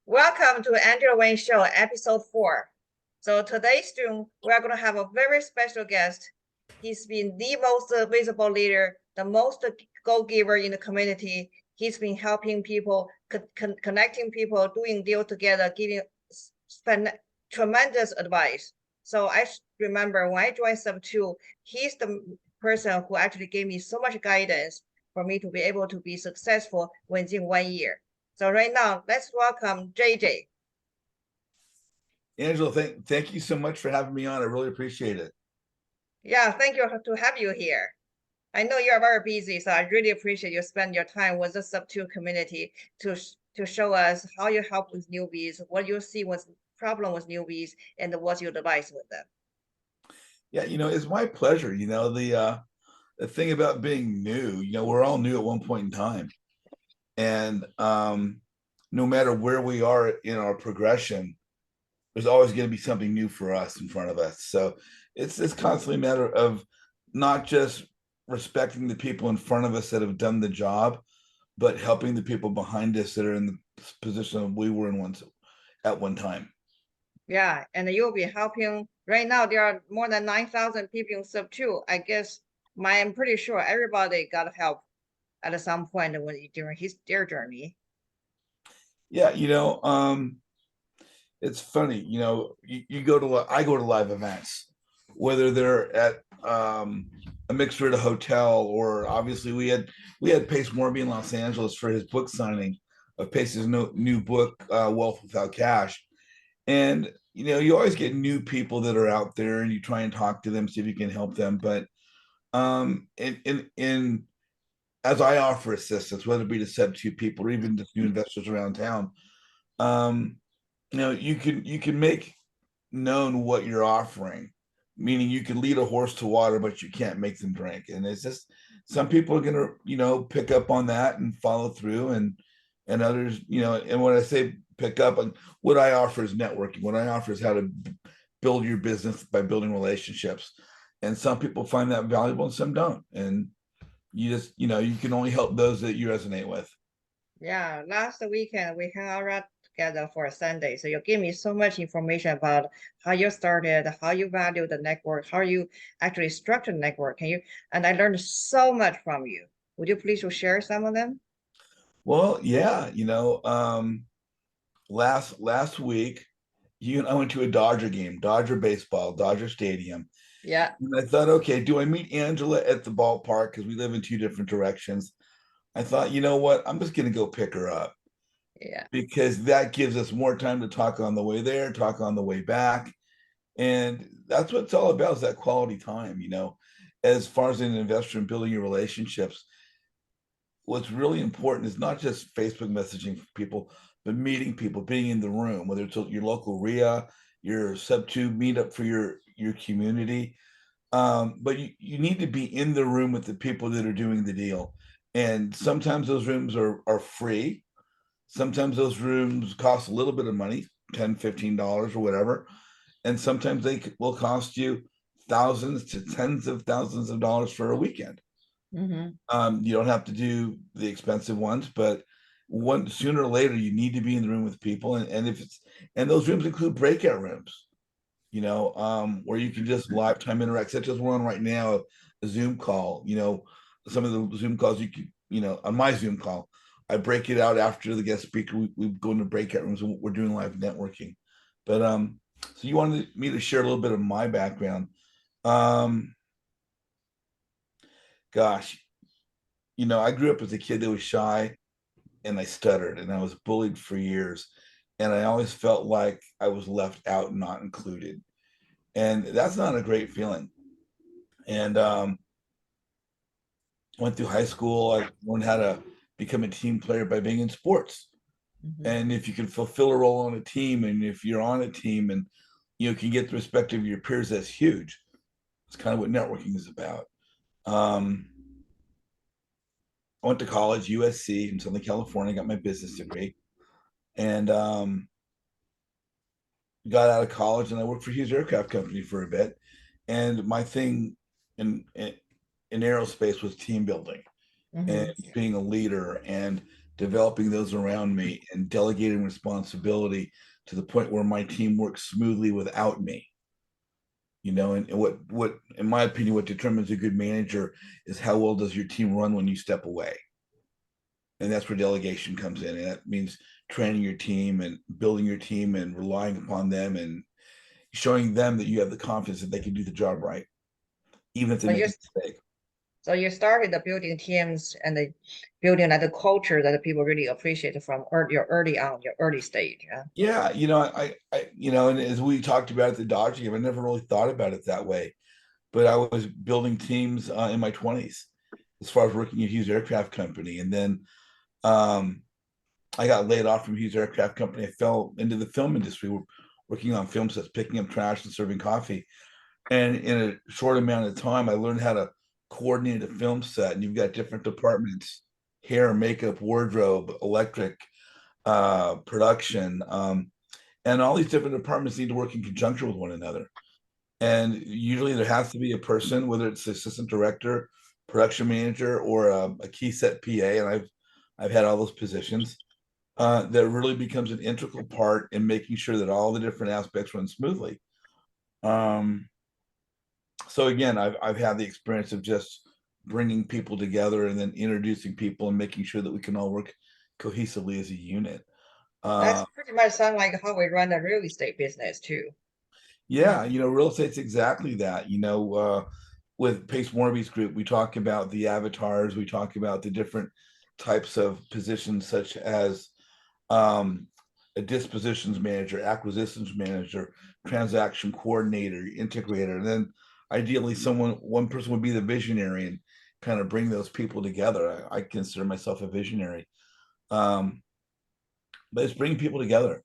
Welcome to Angela Wayne Show, episode 4. So today's Zoom, we are going to have a very special guest. He's been the most visible leader, the most go-giver in the community. He's been helping people, connecting people, doing deal together, giving tremendous advice. So I remember when I joined Sub2, he's the person who actually gave me so much guidance for me to be able to be successful within 1 year. So right now, let's welcome JJ. Angela, thank you so much for having me on. I really appreciate it. Yeah, thank you to have you here. I know you're very busy, so I really appreciate you spend your time with the Sub2 community to show us how you help with newbies, what you see was problem with newbies, and what's your advice with them. Yeah, it's my pleasure. The thing about being new, we're all new at one point in time. And no matter where we are in our progression, there's always going to be something new for us in front of us. So it's constantly a matter of not just respecting the people in front of us that have done the job, but helping the people behind us that are in the position we were in once at one time. Yeah, and you'll be helping. Right now, there are more than 9,000 people in Sub2. I guess I'm pretty sure everybody got help at some point during their journey. Yeah, it's funny, you go to I go to live events, whether they're at a mixer at a hotel, or obviously we had Pace Morby in Los Angeles for his book signing of Pace's new book, Wealth Without Cash. And you always get new people that are out there, and you try and talk to them, see if you can help them. But in as I offer assistance, whether it be to Sub2 people or even just new investors around town, um, you can make known what you're offering, meaning you can lead a horse to water, but you can't make them drink. And it's just some people are gonna, pick up on that and follow through, and others, and when I say pick up, and what I offer is networking. What I offer is how to build your business by building relationships. And some people find that valuable and some don't. And you can only help those that you resonate with. Yeah, last weekend we hung out together for a Sunday. So you gave me so much information about how you started, how you value the network, how you actually structure the network. And I learned so much from you. Would you please share some of them? Well, yeah, last week, you and I went to a Dodger game, Dodger baseball, Dodger Stadium. Yeah, And I thought, okay, do I meet Angela at the ballpark? Because we live in two different directions. I thought, you know what? I'm just going to go pick her up, yeah. because that gives us more time to talk on the way there, talk on the way back. And that's what it's all about, is that quality time, as far as an investor in building your relationships. What's really important is not just Facebook messaging for people, but meeting people, being in the room, whether it's your local RIA, your Sub2 meetup for your community. But you need to be in the room with the people that are doing the deal. And sometimes those rooms are free. Sometimes those rooms cost a little bit of money, $10, $15 or whatever. And sometimes they will cost you thousands to tens of thousands of dollars for a weekend. Mm-hmm. You don't have to do the expensive ones, but one sooner or later you need to be in the room with people. And if it's and those rooms include breakout rooms, where you can just lifetime interact, such as we're on right now, a Zoom call. Some of the Zoom calls you can, on my Zoom call, I break it out after the guest speaker. We go into breakout rooms and we're doing live networking. But so you wanted me to share a little bit of my background. Um, Gosh, I grew up as a kid that was shy, and I stuttered, and I was bullied for years. And I always felt like I was left out and not included. And that's not a great feeling. And went through high school. I learned how to become a team player by being in sports. Mm-hmm. And if you can fulfill a role on a team, and if you're on a team and can get the respect of your peers, that's huge. It's kind of what networking is about. Um, I went to college, USC in Southern California, got my business degree, and got out of college, and I worked for Hughes Aircraft Company for a bit. And my thing in aerospace was team building and Mm-hmm. being a leader and developing those around me, and delegating responsibility to the point where my team works smoothly without me. And what in my opinion, what determines a good manager is how well does your team run when you step away. And that's where delegation comes in. And that means training your team and building your team and relying upon them and showing them that you have the confidence that they can do the job right, even if they So make you a mistake. so you started the building teams and the building like the culture that the people really appreciate from your early stage. Yeah. Yeah, and as we talked about at the Dodge game, I never really thought about it that way. But I was building teams in my 20s as far as working at Hughes Aircraft Company. And then um, I got laid off from Hughes Aircraft Company. I fell into the film industry, working on film sets, picking up trash and serving coffee. And in a short amount of time, I learned how to coordinate a film set. And you've got different departments: hair, makeup, wardrobe, electric, production. And all these different departments need to work in conjunction with one another. And usually there has to be a person, whether it's the assistant director, production manager, or a key set PA, and I've had all those positions. That really becomes an integral part in making sure that all the different aspects run smoothly. Um, so again, I've had the experience of just bringing people together and then introducing people and making sure that we can all work cohesively as a unit. That's Uh, pretty much sound like how we run the real estate business too. yeah, real estate's exactly that. With Pace Morby's group, we talk about the avatars, we talk about the different types of positions, such as um, a dispositions manager, acquisitions manager, transaction coordinator, integrator, and then ideally one person would be the visionary and kind of bring those people together. I consider myself a visionary, um, but it's bringing people together,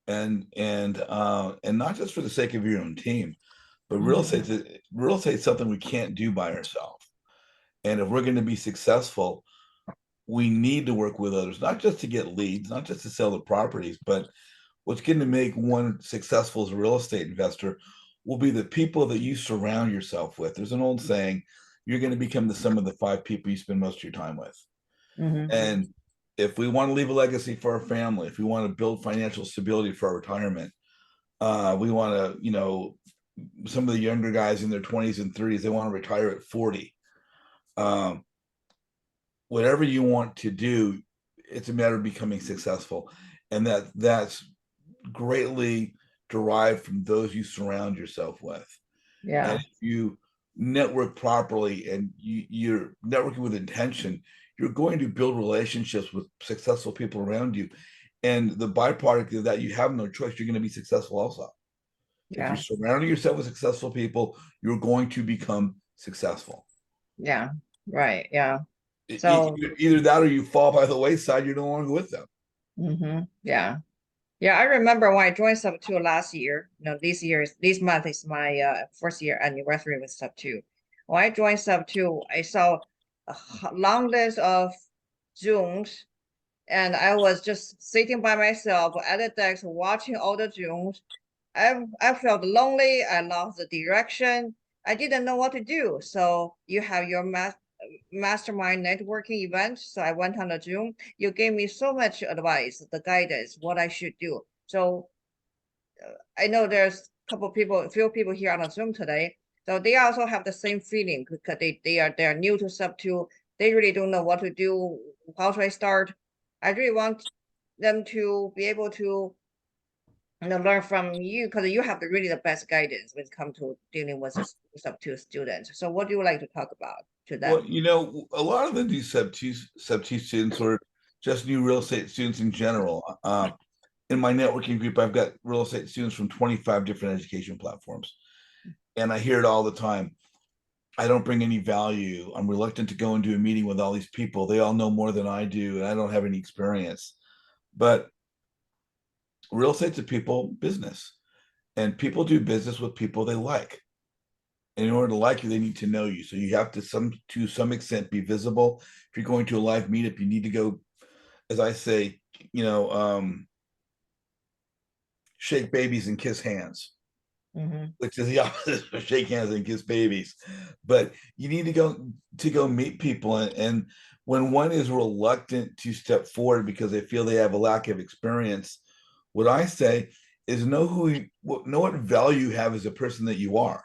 and not just for the sake of your own team, but real estate is something we can't do by ourselves. And if we're going to be successful, we need to work with others, not just to get leads, not just to sell the properties, but what's going to make one successful as a real estate investor will be the people that you surround yourself with. There's an old saying, you're going to become the sum of the five people you spend most of your time with. Mm-hmm. And if we want to leave a legacy for our family, if we want to build financial stability for our retirement, we want to, some of the younger guys in their 20s and 30s, they want to retire at 40. Um, Whatever you want to do, it's a matter of becoming successful. And that's greatly derived from those you surround yourself with. And Yeah. if you network properly and you're networking with intention, you're going to build relationships with successful people around you. And the byproduct of that, you have no choice. You're going to be successful also. If you're Yeah. surrounding yourself with successful people, you're going to become successful. Yeah. Right. Yeah. So, Either that or you fall by the wayside, you're no longer with them. yeah. Yeah, I remember when I joined Sub 2 last year. This month is my first year anniversary with Sub 2. When I joined Sub 2, I saw a long list of Zooms, and I was just sitting by myself at the desk watching all the Zooms. I felt lonely. I lost the direction. I didn't know what to do. So you have your mastermind networking event. So I went on the Zoom. You gave me so much advice, the guidance, what I should do. So I know there's a few people here on the Zoom today. So they also have the same feeling because they are new to Sub 2. They really don't know what to do. How should I start? I really want them to be able to learn from you because you have really the best guidance when it comes to dealing with the Sub 2 students. So what do you like to talk about to Well, them? a lot of these sub T students or just new real estate students in general. In my networking group, I've got real estate students from 25 different education platforms. And I hear it all the time. I don't bring any value. I'm reluctant to go into a meeting with all these people. They all know more than I do, and I don't have any experience. But real estate's a people business, and people do business with people they like. And in order to like you, they need to know you. So you have to some extent be visible. If you're going to a live meetup, you need to go, as I say, you know, um, shake babies and kiss hands, Mm-hmm. which is the opposite of shake hands and kiss babies. But you need to go meet people, and when one is reluctant to step forward because they feel they have a lack of experience, what I say is know know what value you have as a person that you are.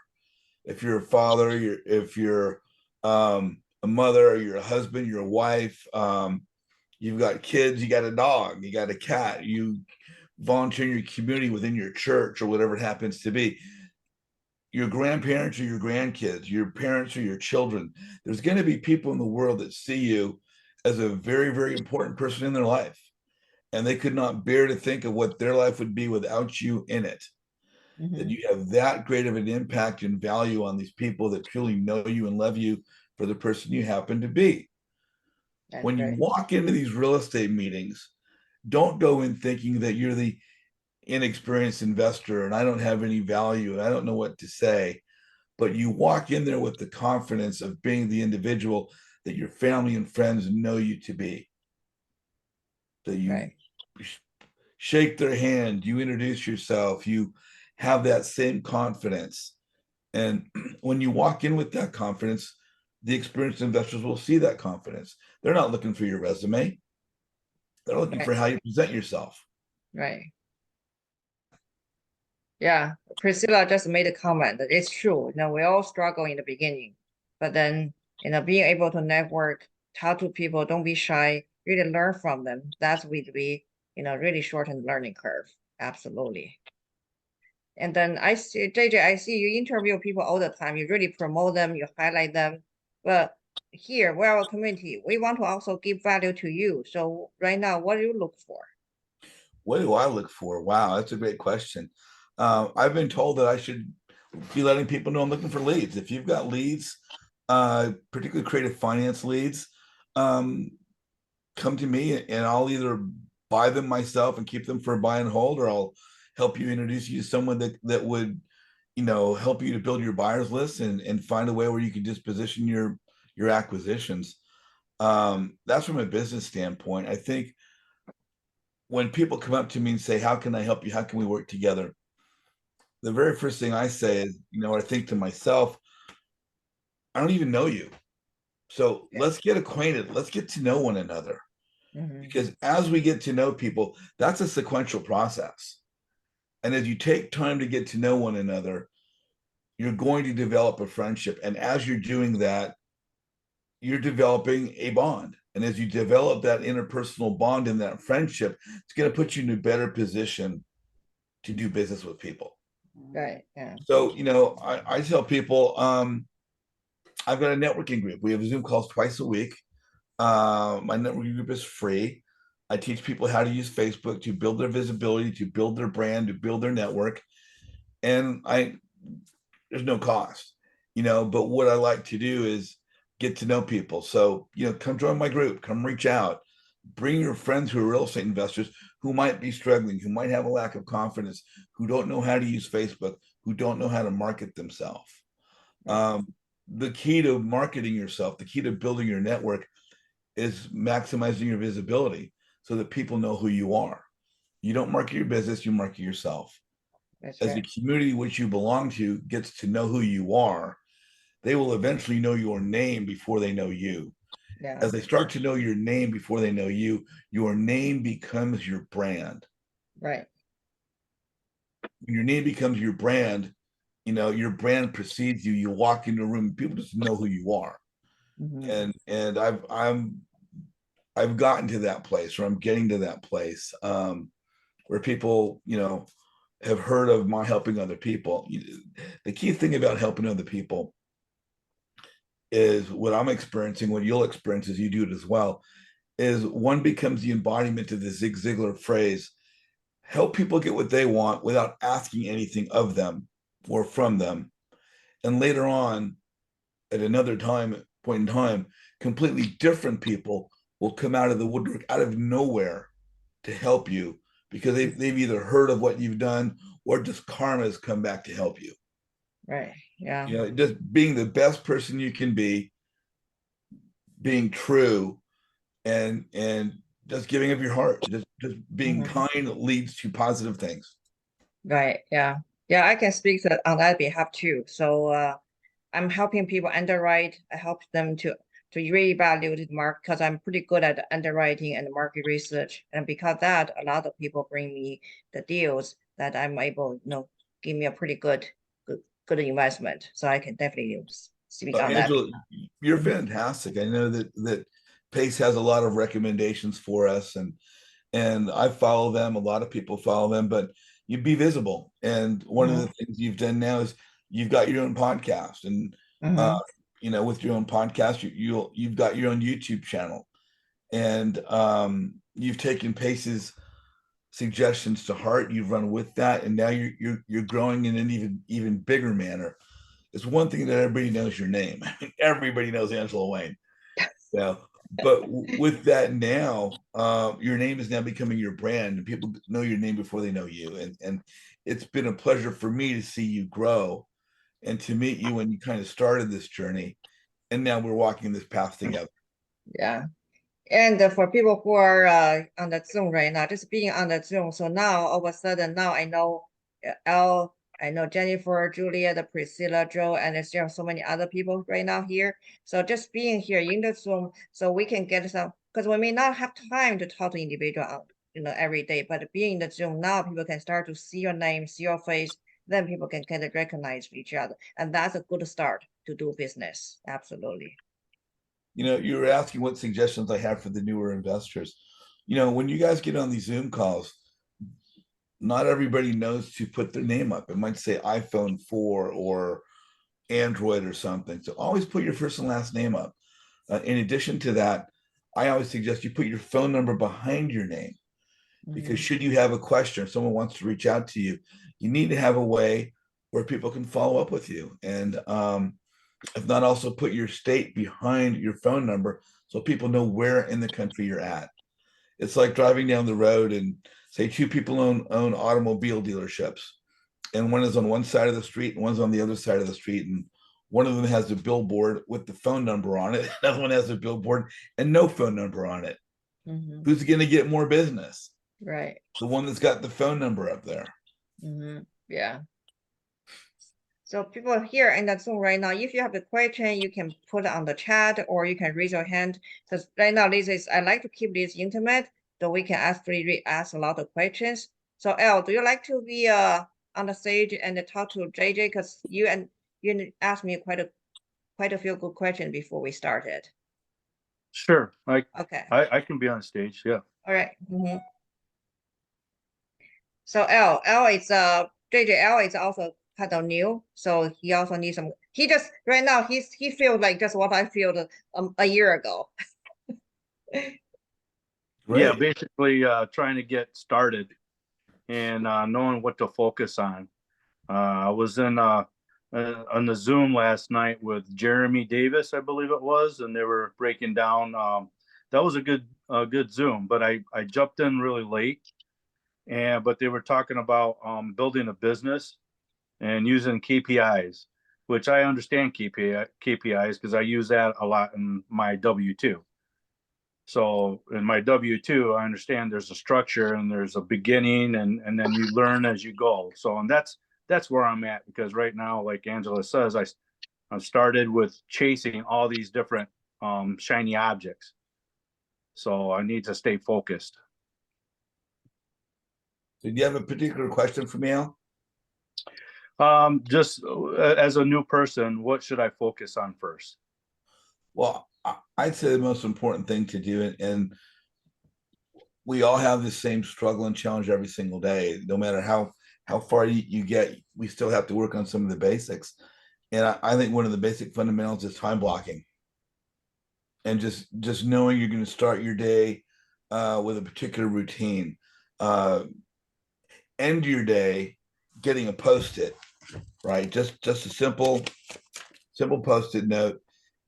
If you're a father, if you're a mother, you're a husband, you're a wife, you've got kids, you got a dog, you got a cat, you volunteer in your community within your church or whatever it happens to be, your grandparents or your grandkids, your parents or your children. There's going to be people in the world that see you as a very, very important person in their life. And they could not bear to think of what their life would be without you in it. That you have that great of an impact and value on these people that truly know you and love you for the person you happen to be. That's When you right. walk into these real estate meetings, don't go in thinking that you're the inexperienced investor and I don't have any value and I don't know what to say. But you walk in there with the confidence of being the individual that your family and friends know you to be. That you Right. shake their hand, you introduce yourself, you have that same confidence. And when you walk in with that confidence, the experienced investors will see that confidence. They're not looking for your resume. They're looking Right. for how you present yourself. Right. Yeah, Priscilla just made a comment that it's true. We all struggle in the beginning, but then, being able to network, talk to people, don't be shy, really learn from them. That's will be, really shorten the learning curve. Absolutely. And then I see, JJ, I see you interview people all the time. You really promote them, you highlight them. But here, we're our community. We want to also give value to you. So right now, what do you look for? What do I look for? Wow, that's a great question. I've been told that I should be letting people know I'm looking for leads. If you've got leads, particularly creative finance leads, come to me and I'll either buy them myself and keep them for a buy and hold, or I'll help you introduce you to someone that would, help you to build your buyers list and find a way where you can disposition your acquisitions. That's from a business standpoint. I think when people come up to me and say, "How can I help you? How can we work together?" The very first thing I say is, I think to myself, I don't even know you. So let's get acquainted. Let's get to know one another. Because as we get to know people, that's a sequential process. And as you take time to get to know one another, you're going to develop a friendship. And as you're doing that, you're developing a bond. And as you develop that interpersonal bond in that friendship, it's going to put you in a better position to do business with people. Right. Yeah. So, I tell people, I've got a networking group. We have Zoom calls twice a week. My networking group is free. I teach people how to use Facebook to build their visibility, to build their brand, to build their network. And there's no cost, but what I like to do is get to know people. So, come join my group, come reach out, bring your friends who are real estate investors who might be struggling, who might have a lack of confidence, who don't know how to use Facebook, who don't know how to market themselves. The key to marketing yourself, the key to building your network is maximizing your visibility so that people know who you are. You don't market your business, you market yourself. That's As the community which you belong to gets to know who you are, they will eventually know your name before they know you. Yeah. As they start to know your name before they know you, your name becomes your brand. Right. When your name becomes your brand, your brand precedes you. You walk into a room, people just know who you are. And I've gotten to that place, or I'm getting to that place, where people, have heard of my helping other people. The key thing about helping other people is what I'm experiencing, what you'll experience as you do it as well, is one becomes the embodiment of the Zig Ziglar phrase, help people get what they want without asking anything of them or from them. And later on, at another point in time, completely different people will come out of the woodwork, out of nowhere, to help you because they've either heard of what you've done or just karma has come back to help you. Right. Yeah. Just being the best person you can be, being true, and just giving of your heart, just being kind leads to positive things. Right. Yeah. Yeah. I can speak on that behalf too. So I'm helping people underwrite. I help them to to reevaluate the market because I'm pretty good at underwriting and market research. And because that, a lot of people bring me the deals that I'm able, give me a pretty good investment. So I can definitely speak on that. Angela, you're fantastic. I know that Pace has a lot of recommendations for us, and I follow them. A lot of people follow them, but you be visible. And one of the things you've done now is you've got your own podcast, and with your own podcast, you've got your own YouTube channel, and you've taken Pace's suggestions to heart. You've run with that, and now you're growing in an even bigger manner. It's one thing that everybody knows your name. Everybody knows Angela Wayne. Yeah. But with that now, your name is now becoming your brand, and people know your name before they know you. And it's been a pleasure for me to see you grow and to meet you when you kind of started this journey. And now we're walking this path together. Yeah. And for people who are on the Zoom right now, just being on the Zoom. So now all of a sudden, now I know Elle, I know Jennifer, Julia, the Priscilla, Joe, and there's so many other people right now here. So just being here in the Zoom, so we can get some, because we may not have time to talk to individual, every day, but being in the Zoom now, people can start to see your name, see your face, then people can kind of recognize each other. And that's a good start to do business. Absolutely. You were asking what suggestions I have for the newer investors. When you guys get on these Zoom calls, not everybody knows to put their name up. It might say iPhone 4 or Android or something. So always put your first and last name up. In addition to that, I always suggest you put your phone number behind your name, because should you have a question or someone wants to reach out to you, you need to have a way where people can follow up with you. And if not, also put your state behind your phone number so people know where in the country you're at. It's like driving down the road and say two people own automobile dealerships, and one is on one side of the street and one's on the other side of the street, and one of them has a billboard with the phone number on it, another one has a billboard and no phone number on it. Who's going to get more business? Right. The one that's got the phone number up there. Yeah. So people here in the Zoom right now, if you have a question, you can put it on the chat or you can raise your hand. Because right now, I like to keep this intimate, so we can actually ask a lot of questions. So Elle, do you like to be on the stage and talk to JJ? Because you asked me quite a few good questions before we started. Sure. Okay. I can be on stage. Yeah. All right. So L is JJL is also kind of new, so he also needs some. He just right now he feels like just what I feel a year ago. Yeah, basically trying to get started and knowing what to focus on. I was on the Zoom last night with Jeremy Davis, I believe it was, and they were breaking down. That was a good Zoom, but I jumped in really late, but they were talking about building a business and using KPIs, which I understand KPIs because I use that a lot in my W-2. So in my W-2, I understand there's a structure and there's a beginning and then you learn as you go. So, and that's where I'm at, because right now, like Angela says, I started with chasing all these different shiny objects. So I need to stay focused. So do you have a particular question for me, Al? Just as a new person, what should I focus on first? Well, I'd say the most important thing to do, and we all have the same struggle and challenge every single day. No matter how far you get, we still have to work on some of the basics. And I think one of the basic fundamentals is time blocking, and just knowing you're going to start your day with a particular routine. End your day getting a Post-it, right? Just a simple Post-it note,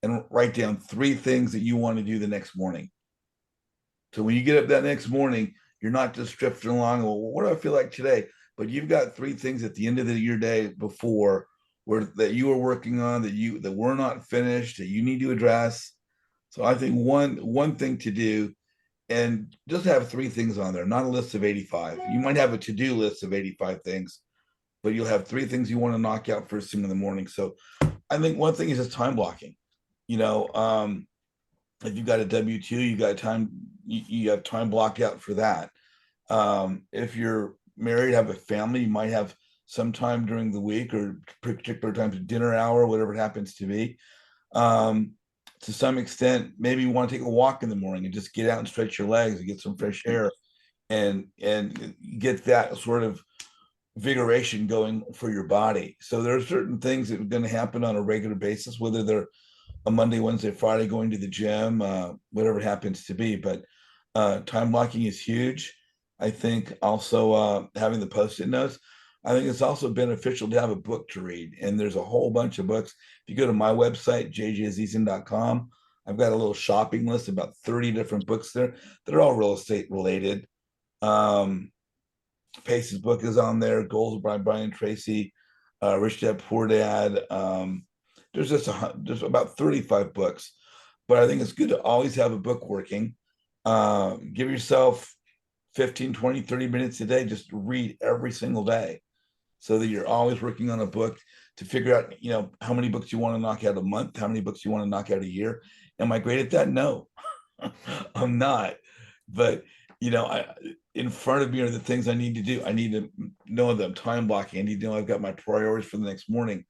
and write down 3 things that you want to do the next morning. So when you get up that next morning, you're not just drifting along, well, what do I feel like today? But you've got 3 things at the end of your day before that you were working on, that were not finished, that you need to address. So I think one thing to do, and just have 3 things on there, not a list of 85. You might have a to-do list of 85 things, but you'll have 3 things you want to knock out first thing in the morning. So I think one thing is just time blocking. If you've got a W-2, you got time, you have time blocked out for that. If you're married, have a family, you might have some time during the week or particular times, dinner hour, whatever it happens to be. To some extent, maybe you want to take a walk in the morning and just get out and stretch your legs and get some fresh air and get that sort of vigoration going for your body. So there are certain things that are going to happen on a regular basis, whether they're a Monday, Wednesday, Friday, going to the gym, whatever it happens to be. But time blocking is huge. I think also having the post-it notes. I think it's also beneficial to have a book to read. And there's a whole bunch of books. If you go to my website, jjazizan.com, I've got a little shopping list, about 30 different books there. They're all real estate related. Pace's book is on there, Goals by Brian Tracy, Rich Dad Poor Dad. There's there's about 35 books, but I think it's good to always have a book working. Give yourself 15, 20, 30 minutes a day just to read every single day so that you're always working on a book to figure out, how many books you want to knock out a month, how many books you want to knock out a year. Am I great at that? No, I'm not. But in front of me are the things I need to do. I need to know that I'm time blocking. I need to know I've got my priorities for the next morning.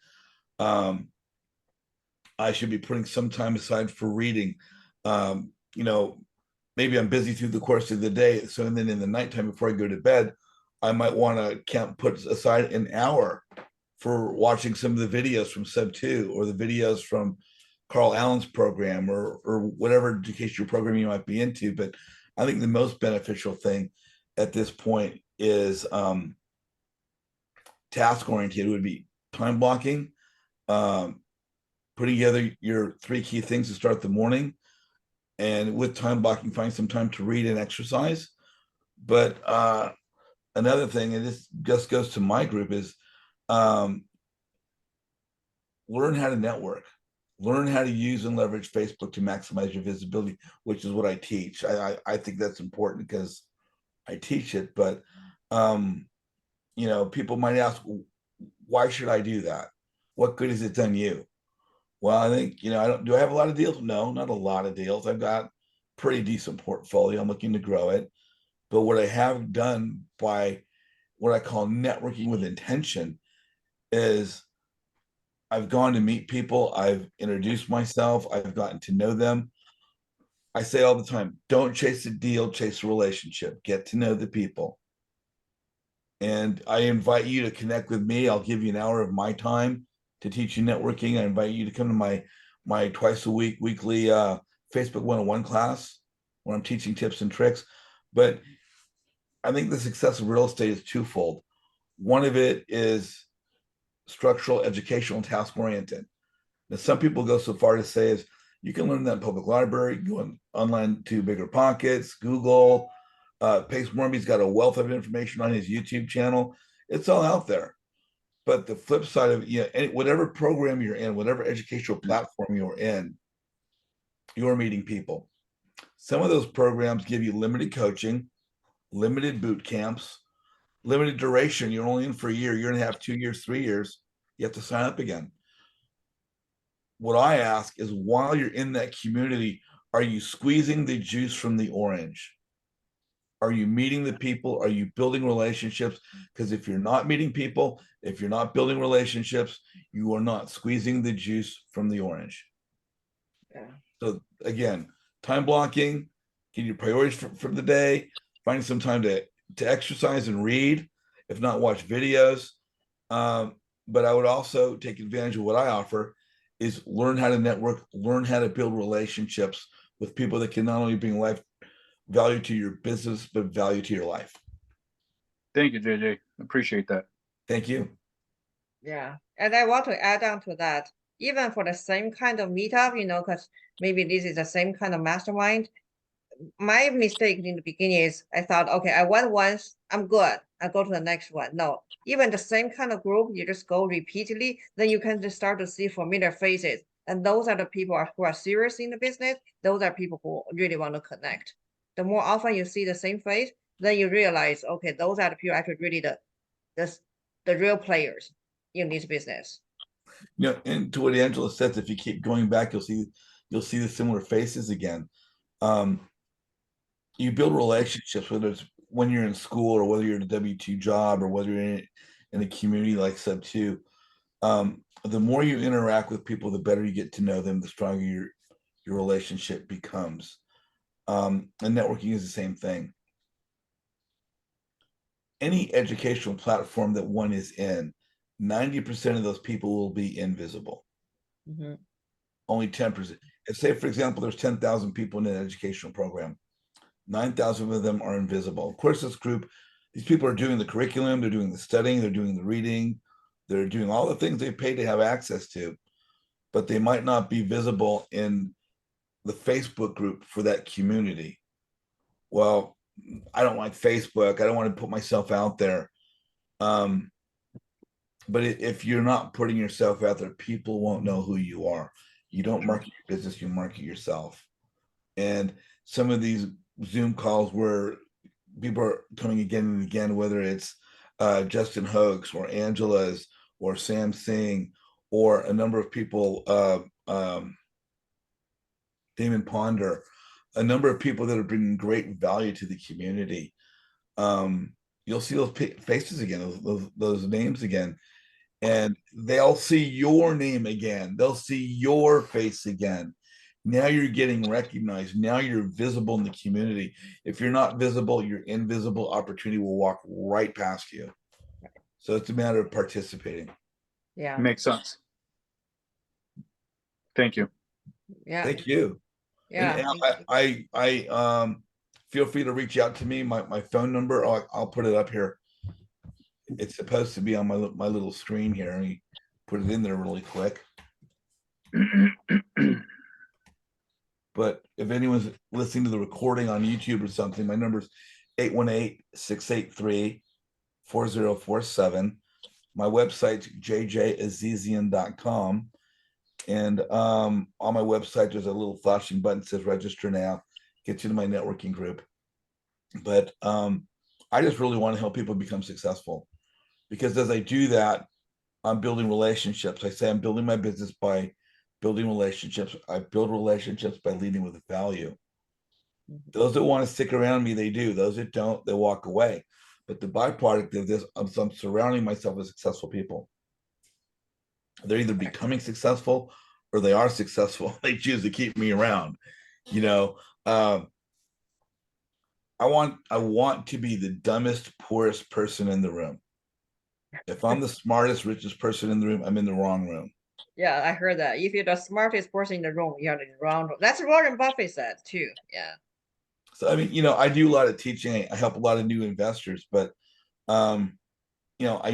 I should be putting some time aside for reading. Maybe I'm busy through the course of the day. So then in the nighttime before I go to bed, I might want to put aside an hour for watching some of the videos from Sub 2 or the videos from Carl Allen's program or whatever educational program you might be into. But I think the most beneficial thing at this point is task oriented would be time blocking, putting together your 3 key things to start the morning, and with time blocking, find some time to read and exercise. But another thing, and this just goes to my group, is learn how to network. Learn how to use and leverage Facebook to maximize your visibility, which is what I teach. I think that's important because I teach it. But people might ask, why should I do that? What good has it done you? Well, I think, do I have a lot of deals? No, not a lot of deals. I've got pretty decent portfolio. I'm looking to grow it. But what I have done by what I call networking with intention is I've gone to meet people. I've introduced myself. I've gotten to know them. I say all the time, don't chase a deal, chase a relationship. Get to know the people. And I invite you to connect with me. I'll give you an hour of my time to teach you networking. I invite you to come to my twice a week, weekly Facebook 101 class where I'm teaching tips and tricks. But I think the success of real estate is twofold. One of it is structural, educational, and task oriented. Now, some people go so far to say is you can learn that in public library, go online to Bigger Pockets, Google. Pace Morby's got a wealth of information on his YouTube channel. It's all out there. But the flip side of whatever program you're in, whatever educational platform you're in, you're meeting people. Some of those programs give you limited coaching, limited boot camps, limited duration. You're only in for a year and a half, 2 years, 3 years. You have to sign up again. What I ask is, while you're in that community, are you squeezing the juice from the orange? Are you meeting the people? Are you building relationships? Because if you're not meeting people, if you're not building relationships, you are not squeezing the juice from the orange. Yeah. So again, time blocking, get your priorities for the day, finding some time to exercise and read, if not watch videos. But I would also take advantage of what I offer is learn how to network, learn how to build relationships with people that can not only bring life value to your business, but value to your life. Thank you, JJ. Appreciate that. Thank you. Yeah. And I want to add on to that, even for the same kind of meetup, because maybe this is the same kind of mastermind. My mistake in the beginning is I thought, okay, I went once, I'm good. I go to the next one. No, even the same kind of group, you just go repeatedly, then you can just start to see familiar faces. And those are the people who are serious in the business. Those are people who really want to connect. The more often you see the same face, then you realize, okay, those are the people actually really the real players in this business. And to what Angela says, if you keep going back, you'll see you'll see the similar faces again. You build relationships, whether it's when you're in school or whether you're in a W-2 job or whether you're in a community like Sub 2. The more you interact with people, the better you get to know them, the stronger your relationship becomes. And networking is the same thing. Any educational platform that one is in, 90% of those people will be invisible. Mhm. Only 10%. If, say, for example, there's 10,000 people in an educational program, 9,000 of them are invisible. Of course, this group, these people are doing the curriculum, they're doing the studying, they're doing the reading, they're doing all the things they pay to have access to, but they might not be visible in the Facebook group for that community. Well, I don't like Facebook. I don't want to put myself out there. But if you're not putting yourself out there, people won't know who you are. You don't market your business, you market yourself. And some of these Zoom calls where people are coming again and again, whether it's Justin Hoax or Angela's or Sam Singh or a number of people, Damon Ponder, a number of people that are bringing great value to the community. You'll see those faces again, those names again, and they'll see your name again. They'll see your face again. Now you're getting recognized. Now you're visible in the community. If you're not visible, your invisible opportunity will walk right past you. So it's a matter of participating. Yeah. Makes sense. Thank you. Yeah. Thank you. Yeah. And I feel free to reach out to me. My phone number, I'll put it up here. It's supposed to be on my little screen here. Let me put it in there really quick. But if anyone's listening to the recording on YouTube or something, my number is 818-683-4047. My website's jjazizian.com. And on my website, there's a little flashing button that says register now, gets you to my networking group. But I just really want to help people become successful, because as I do that, I'm building relationships. I say I'm building my business by building relationships. I build relationships by leading with value. Those that want to stick around me, they do. Those that don't, they walk away. But the byproduct of this, I'm surrounding myself with successful people. They're either becoming successful or they are successful. They choose to keep me around. I want to be the dumbest, poorest person in the room. If I'm the smartest, richest person in the room, I'm in the wrong room. Yeah, I heard that. If you're the smartest person in the room, you're in the wrong room. That's what Warren Buffett said too. Yeah. So I mean, I do a lot of teaching. I help a lot of new investors, but I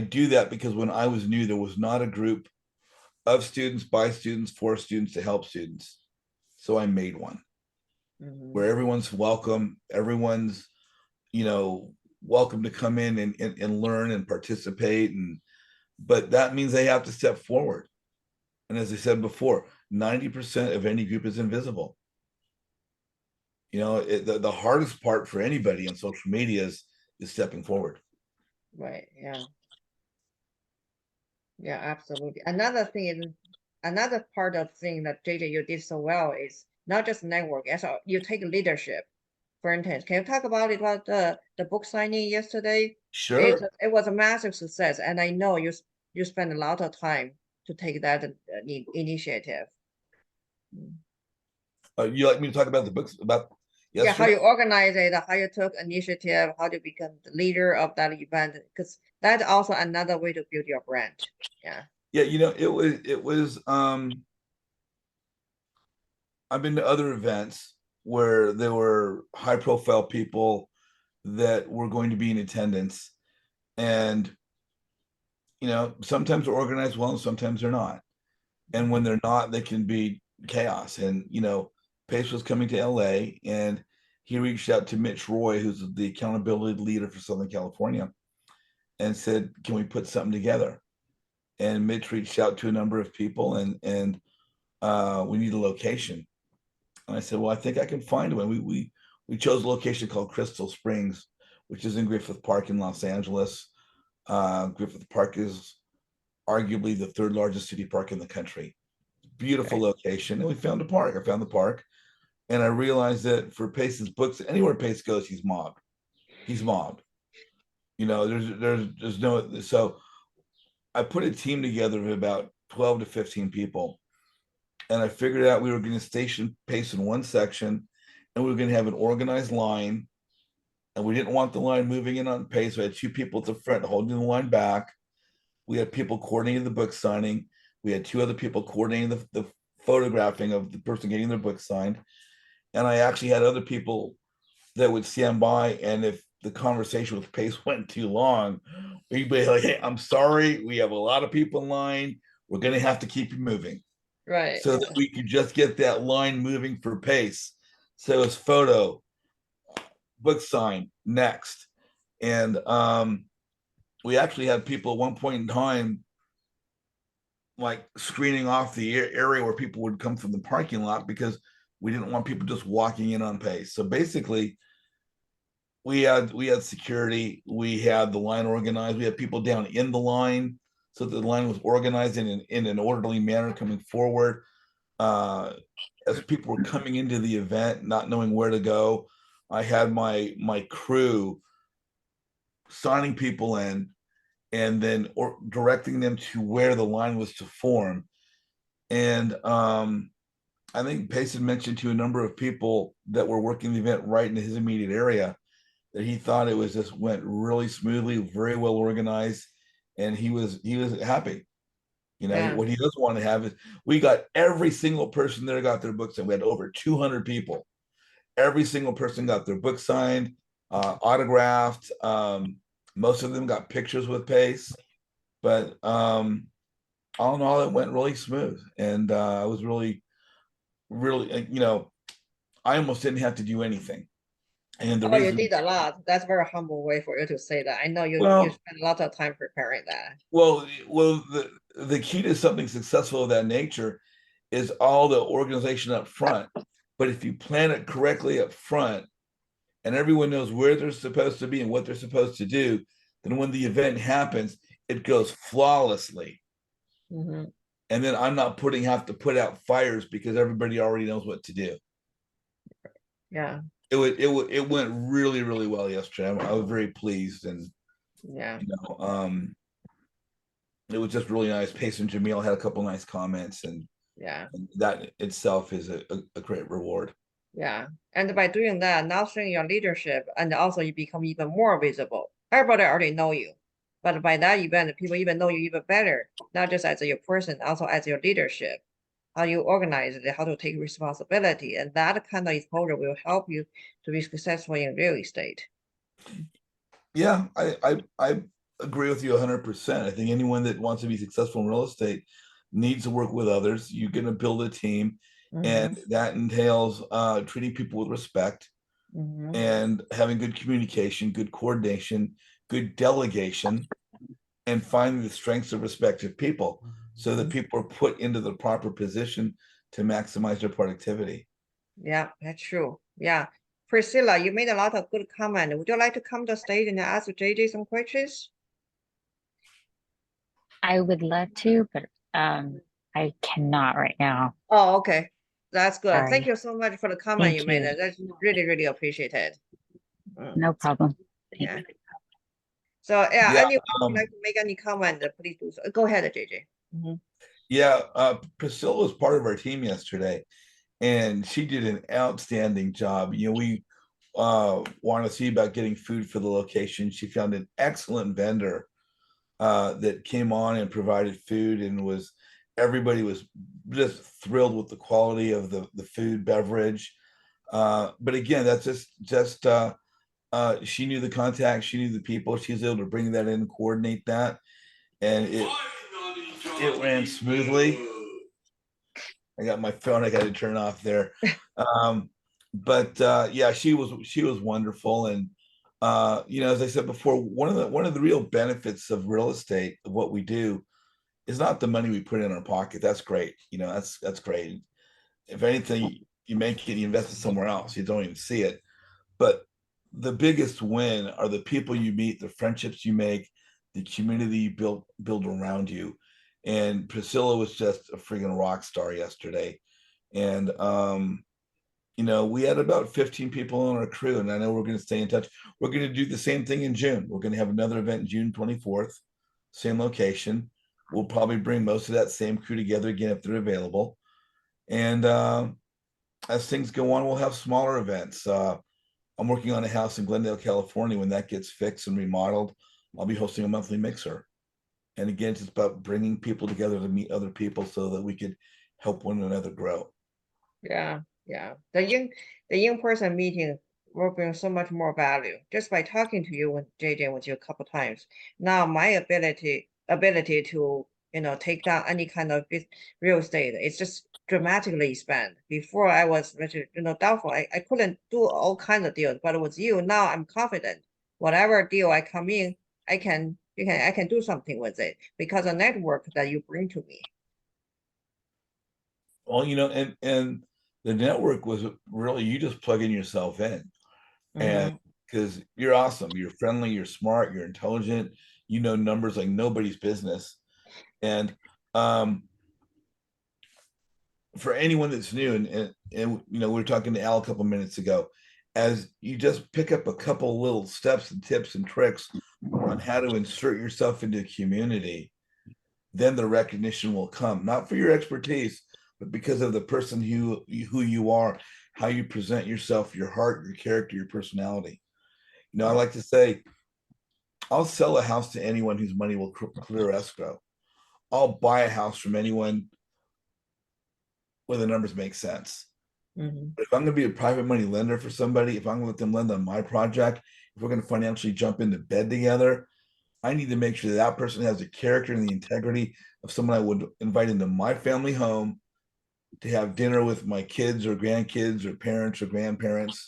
do that because when I was new, there was not a group of students, by students, for students, to help students. So I made one where everyone's welcome. Everyone's, welcome to come in and learn and participate. But that means they have to step forward. And as I said before, 90% of any group is invisible. The hardest part for anybody on social media is stepping forward. Right. Yeah. Yeah, absolutely. Another part of thing that JJ you did so well is not just network, as you take leadership. For instance, can you talk about the book signing yesterday? Sure. It was a massive success, and I know you spent a lot of time to take that initiative. You like me to talk about the books about? Yeah, how you organize it, how you took initiative, how to become the leader of that event, because that's also another way to build your brand. Yeah. Yeah, it was I've been to other events where there were high profile people that were going to be in attendance, and sometimes they're organized well and sometimes they're not. And when they're not, they can be chaos. And Pace was coming to LA, and he reached out to Mitch Roy, who's the accountability leader for Southern California, and said, can we put something together? And Mitch reached out to a number of people, and we need a location. And I said, well, I think I can find one. We chose a location called Crystal Springs, which is in Griffith Park in Los Angeles. Griffith Park is arguably the third largest city park in the country. beautiful location, and we found a park. I found the park, and I realized that for Pace's books, anywhere Pace goes, he's mobbed. He's mobbed. You know, there's no, so I put a team together of about 12 to 15 people, and I figured out we were going to station Pace in one section, and we were going to have an organized line, and we didn't want the line moving in on Pace. We had two people at the front holding the line back. We had people coordinating the book signing. We had two other people coordinating the photographing of the person getting their book signed. And I actually had other people that would stand by. And if the conversation with Pace went too long, we'd be like, hey, I'm sorry. We have a lot of people in line. We're going to have to keep you moving. Right. So that we could just get that line moving for Pace. So it's photo, book sign, next. And we actually had people at one point in time like screening off the area where people would come from the parking lot because we didn't want people just walking in on Pace. So basically, we had security, we had the line organized, we had people down in the line, so the line was organized in an orderly manner coming forward. As people were coming into the event, not knowing where to go, I had my crew signing people in, and then directing them to where the line was to form. And I think Pace had mentioned to a number of people that were working the event right in his immediate area that he thought it was just went really smoothly, very well organized, and he was happy. You know, Yeah. what he doesn't want to have is we got every single person there got their book signed. We had over 200 people. Every single person got their book signed, autographed. Most of them got pictures with Pace, but all in all, it went really smooth, and I was really, you know, I almost didn't have to do anything. And the Oh, you reason, did a lot. That's very humble way for you to say that. I know you well, spent a lot of time preparing that. well, the key to something successful of that nature is all the organization up front. But if you plan it correctly up front, and everyone knows where they're supposed to be and what they're supposed to do, then when the event happens, it goes flawlessly. Mm-hmm. And then I'm not have to put out fires because everybody already knows what to do. Yeah. It went really, really well yesterday. I was very pleased, and Yeah. you know, it was just really nice. Pace and Jamil had a couple nice comments, and Yeah. that itself is a great reward. Yeah. And by doing that, now showing your leadership, and also you become even more visible. Everybody already know you. But by that event, people even know you even better, not just as your person, also as your leadership, how you organize it, how to take responsibility. And that kind of exposure will help you to be successful in real estate. Yeah, I agree with you 100%. I think anyone that wants to be successful in real estate needs to work with others. You're going to build a team, and Mm-hmm. that entails treating people with respect Mm-hmm. and having good communication, good coordination, good delegation, and finding the strengths of respective people so that people are put into the proper position to maximize their productivity. Yeah, that's true. Yeah. Priscilla, you made a lot of good comment. Would you like to come to the stage and ask JJ some questions? I would love to, but I cannot right now. Oh, okay. That's good. Thank Sorry. you so much for the comment you Thank made. you. That's really, really appreciated. No problem. Yeah. So yeah, Yeah, anyone would like to make any comment, please do so. Go ahead, JJ. yeah. Priscilla was part of our team yesterday, and she did an outstanding job. You know, we want to see about getting food for the location. She found an excellent vendor that came on and provided food, and everybody was just thrilled with the quality of the food, beverage. But again, that's just she knew the contacts, she knew the people, she was able to bring that in, coordinate that, and it ran smoothly. I got my phone, I got to turn off there. But yeah, she was wonderful. And you know, as I said before, one of the real benefits of real estate, of what we do, is not the money we put in our pocket. That's great. You know, that's great. If anything, you make it, you invest it somewhere else. You don't even see it. But the biggest win are the people you meet, the friendships you make, the community you build around you. And Priscilla was just a freaking rock star yesterday. And we had about 15 people on our crew, and I know we're going to stay in touch. We're going to do the same thing in June. We're going to have another event June 24th, same location. We'll probably bring most of that same crew together again if they're available. And as things go on, we'll have smaller events. I'm working on a house in Glendale, California. When that gets fixed and remodeled, I'll be hosting a monthly mixer. And again, it's about bringing people together to meet other people so that we could help one another grow. Yeah, yeah. The in-person meeting will bring so much more value just by talking to you with JJ with you a couple times. Now my ability to take down any kind of real estate, it's just dramatically expand. Before I was doubtful. I couldn't do all kinds of deals, but with you now I'm confident. Whatever deal I come in, I can do something with it because the network that you bring to me. Well, and the network was really you just plugging yourself in. And Mhm. because you're awesome, you're friendly, you're smart, you're intelligent, you know numbers like nobody's business. And for anyone that's new, and we were talking to Al a couple minutes ago, as you just pick up a couple little steps and tips and tricks on how to insert yourself into the community, then the recognition will come, not for your expertise, but because of the person who you are, how you present yourself, your heart, your character, your personality. I like to say, I'll sell a house to anyone whose money will clear escrow. I'll buy a house from anyone where the numbers make sense. Mhm. But if I'm going to be a private money lender for somebody, if I'm going to let them lend on my project, if we're going to financially jump into bed together, I need to make sure that person has the character and the integrity of someone I would invite into my family home to have dinner with my kids or grandkids or parents or grandparents,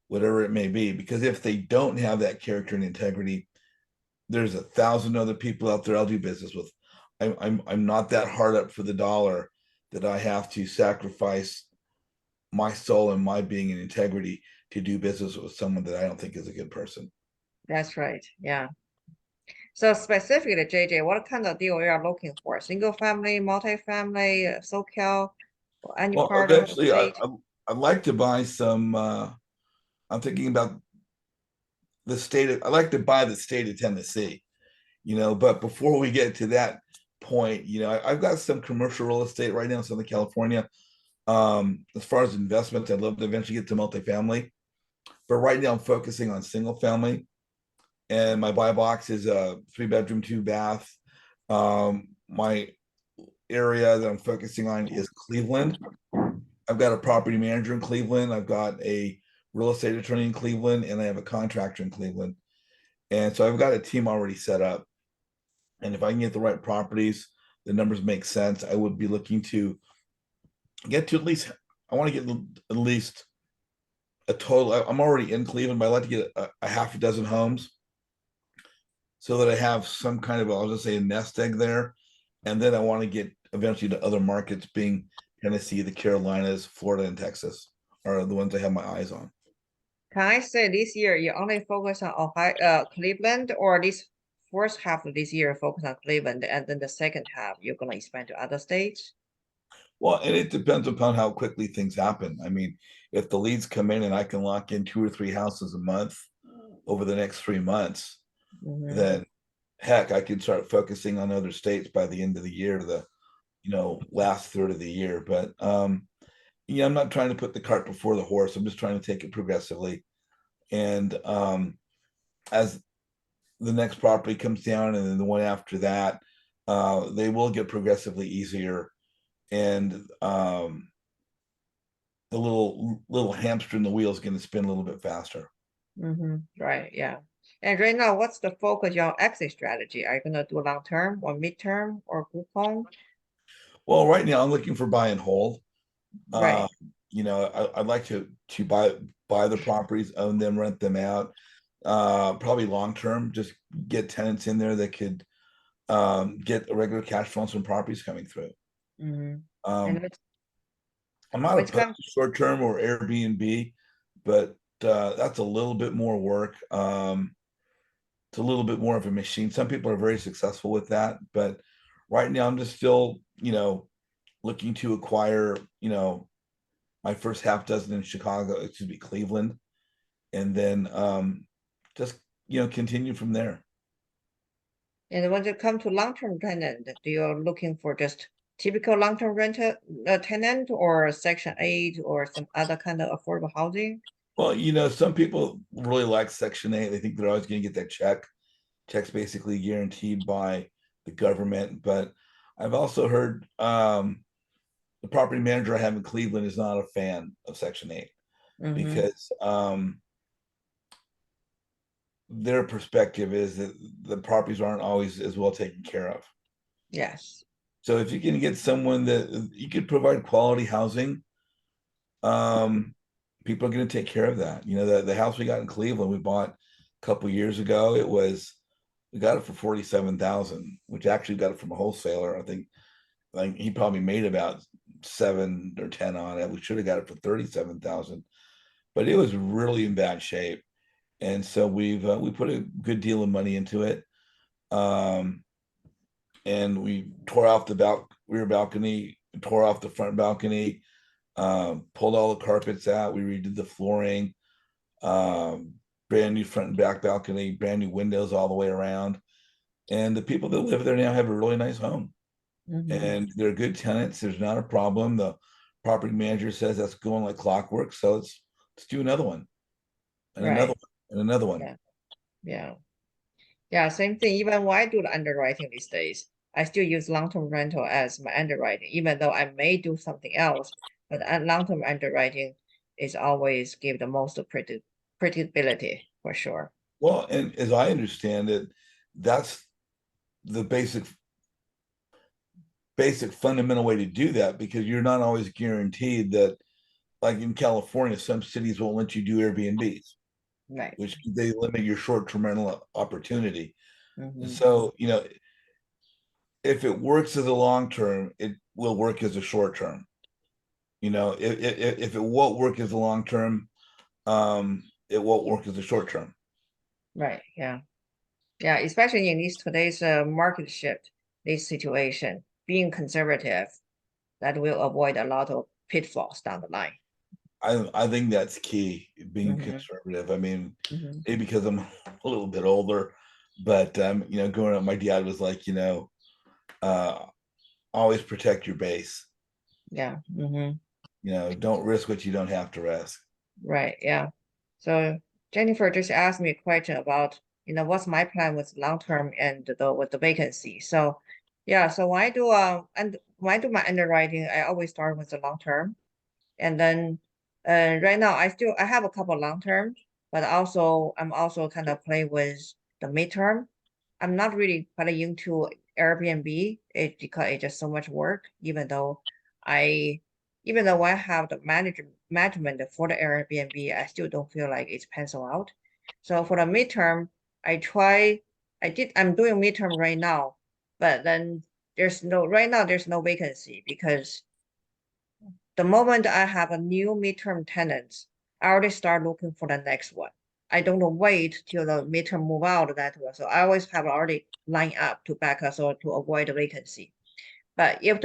whatever it may be. Because if they don't have that character and integrity, there's 1,000 other people out there I'll do business with. I'm not that hard up for the dollar that I have to sacrifice my soul and my being and integrity to do business with someone that I don't think is a good person. That's right. Yeah. So specifically, JJ, what kind of deal you are looking for? Single family, multifamily, SoCal, or any Well, part of the eventually, state? I'd like to buy some. I'm thinking about the state. I'd like to buy the state of Tennessee. But before we get to that point, I've got some commercial real estate right now in Southern California. As far as investments, I'd love to eventually get to multifamily, but right now I'm focusing on single family. And my buy box is a 3-bedroom, 2-bath. My area that I'm focusing on is Cleveland. I've got a property manager in Cleveland. I've got a real estate attorney in Cleveland, and I have a contractor in Cleveland. And so I've got a team already set up. And if I can get the right properties, the numbers make sense. I would be looking to get to at least, I want to get at least a total. I'm already in Cleveland, but I'd like to get a half a dozen homes so that I have some kind of, I'll just say, a nest egg there. And then I want to get eventually to other markets, being Tennessee, the Carolinas, Florida, and Texas are the ones I have my eyes on. Can I say this year you only focus on Ohio, Cleveland, or this first half of this year focus on Cleveland, and then the second half you're gonna expand to other states? Well, and it depends upon how quickly things happen. I mean, if the leads come in and I can lock in 2 or 3 houses a month over the next 3 months, Mhm. then heck, I can start focusing on other states by the end of the year, the last third of the year. But I'm not trying to put the cart before the horse. I'm just trying to take it progressively. And as the next property comes down and then the one after that, they will get progressively easier. And the little hamster in the wheel is going to spin a little bit faster. Right, yeah. And right now, what's the focus on exit strategy? Are you gonna do long term or midterm or group home? Well, right now I'm looking for buy and hold. Right. Uh, I'd like to buy the properties, own them, rent them out. Probably long term, just get tenants in there that could get a regular cash flow from properties coming through. And Um, I'm not which opposed comes to short term or Airbnb, but that's a little bit more work. It's a little bit more of a machine. Some people are very successful with that, but right now I'm just still, looking to acquire, my first half dozen in Chicago, excuse me, Cleveland, and then just continue from there. And when it comes to long-term tenant, do you looking for just typical long-term rental tenant or Section 8 or some other kind of affordable housing? Well, some people really like Section 8. They think they're always going to get that check. Check's basically guaranteed by the government. But I've also heard the property manager I have in Cleveland is not a fan of Section 8 because their perspective is that the properties aren't always as well taken care of. Yes. So if you can get someone that you could provide quality housing, people are going to take care of that. The house we got in Cleveland, we bought a couple years ago. We got it for 47,000, which actually got it from a wholesaler. I think like he probably made about 7 or 10 on it. We should have got it for 37,000, but it was really in bad shape. And so we put a good deal of money into it. And we tore off the rear balcony, tore off the front balcony, pulled all the carpets out. We redid the flooring, brand new front and back balcony, brand new windows all the way around. And the people that live there now have a really nice home. And they're good tenants. There's not a problem. The property manager says that's going like clockwork. So let's do another one and another one and another one. Yeah, same thing. Even when I do the underwriting these days, I still use long-term rental as my underwriting, even though I may do something else, but long-term underwriting is always give the most predictability for sure. Well, and as I understand it, that's the basic fundamental way to do that, because you're not always guaranteed that, like in California, some cities won't let you do Airbnbs, Right. which they limit your short-term rental opportunity. So, if it works as a long-term, it will work as a short-term. If it won't work as a long-term, it won't work as a short-term. Right. Yeah. Yeah. Especially in today's market shift, this situation, being conservative, that will avoid a lot of pitfalls down the line. I think that's key, being conservative. I mean, maybe because I'm a little bit older, but growing up, my dad was like, always protect your base. Yeah. Don't risk what you don't have to risk. Right. Yeah. So Jennifer just asked me a question about, what's my plan with long term and with the vacancy. So yeah, so when I do my underwriting, I always start with the long term. And then right now I have a couple long term, but I'm also kind of playing with the midterm. I'm not really quite into Airbnb because it's just so much work, I even though I have the management for the Airbnb, I still don't feel like it's pencil out. So for the midterm, I'm doing midterm right now, but then right now there's no vacancy because the moment I have a new midterm tenant, I already start looking for the next one. I don't wait till the midterm move out of that one. So I always have already lined up to back us or to avoid the vacancy. But if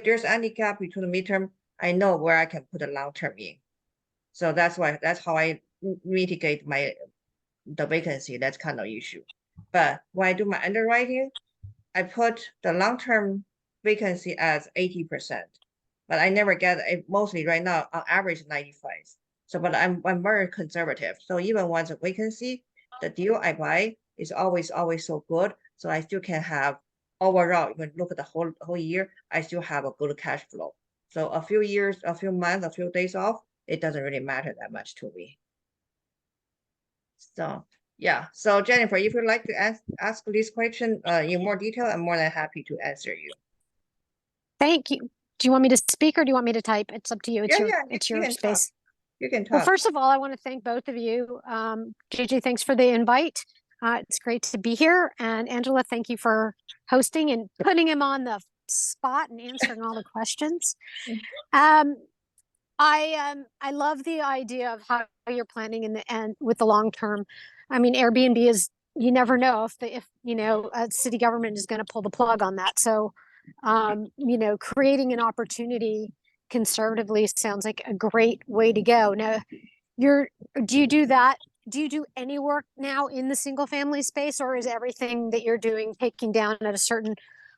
there's any gap between the midterm, I know where I can put a long term in. So that's how I mitigate the vacancy. That's kind of issue. But when I do my underwriting, I put the long term vacancy as 80%, but I never get it. Mostly right now on average 95. So, but I'm very conservative. So even once a vacancy, the deal I buy is always so good. So I still can have overall, even look at the whole year, I still have a good cash flow. So a few years, a few months, a few days off, it doesn't really matter that much to me. So yeah. So Jennifer, if you'd like to ask this question in more detail, I'm more than happy to answer you. Thank you. Do you want me to speak or do you want me to type? It's up to you. It's your space. You can talk. Well, first of all, I want to thank both of you. JJ, thanks for the invite. It's great to be here. And Angela, thank you for hosting and putting him on the spot and answering all the questions. I love the idea of how you're planning in the end with the long term. I mean, Airbnb is you never know if you know, a city government is going to pull the plug on that. So, you know, creating an opportunity conservatively sounds like a great way to go. Now, do you do that? Do you do any work now in the single family space, or is everything that you're doing taking down at a certain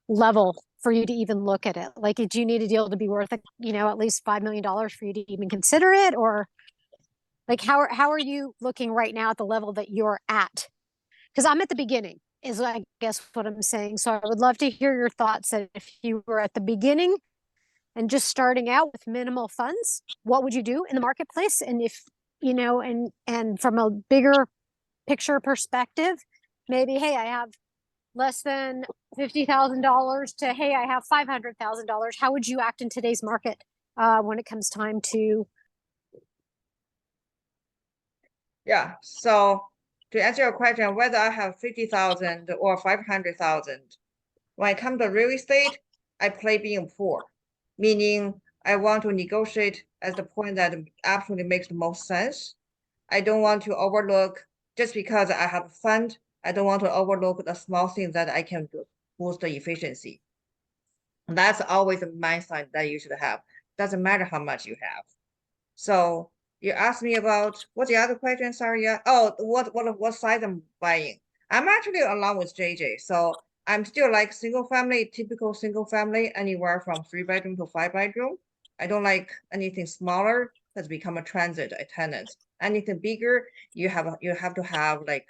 level for you to even look at it? Like, do you need a deal to be worth, you know, at least $5 million for you to even consider it? Or like, how are you looking right now at the level that you're at? Because I'm at the beginning, is I guess what I'm saying. So I would love to hear your thoughts that if you were at the beginning and just starting out with minimal funds, what would you do in the marketplace? And if, you know, and from a bigger picture perspective, maybe, hey, I have less than $50,000 to, hey, I have $500,000. How would you act in today's market when it comes time to? Yeah, so to answer your question, whether I have 50,000 or 500,000, when it comes to real estate, I play being poor, meaning I want to negotiate at the point that absolutely makes the most sense. I don't want to overlook just because I have a fund. I don't want to overlook the small things that I can do, boost the efficiency. That's always a mindset that you should have. Doesn't matter how much you have. So you asked me about what's the other question? Sorry, yeah. Oh, what size I'm buying? I'm actually along with JJ. So I'm still like single family, typical single family, anywhere from 3 bedroom to 5 bedroom. I don't like anything smaller that's become a transit, a tenant. Anything bigger, you have to have like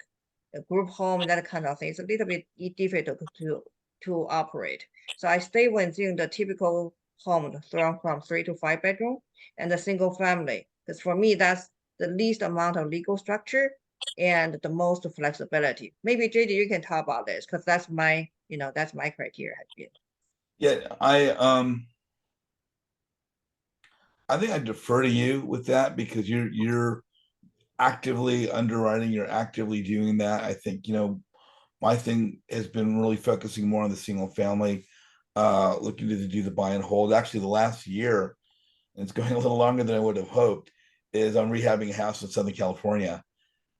a group home, that kind of thing. It's a little bit difficult to operate. So I stay within the typical home from 3 to 5 bedroom and the single family. Because for me, that's the least amount of legal structure and the most flexibility. Maybe JJ, you can talk about this because that's my, you know, that's my criteria has been. Yeah, I think I defer to you with that because you're actively underwriting, you're actively doing that. I think, you know, my thing has been really focusing more on the single family, looking to do the buy and hold. Actually, the last year, and it's going a little longer than I would have hoped, is I'm rehabbing a house in Southern California.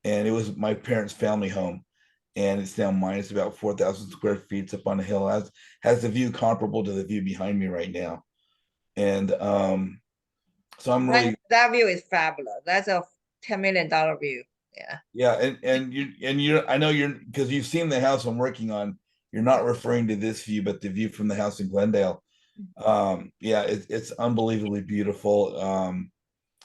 And it was my parents' family home. And it's now mine. It's about 4,000 square feet. It's up on a hill. Has the view comparable to the view behind me right now. And so I'm really, that view is fabulous. That's a $10 million view. Yeah. yeah, and I know you're, because you've seen the house I'm working on. You're not referring to this view, but the view from the house in Glendale. Yeah, it's unbelievably beautiful.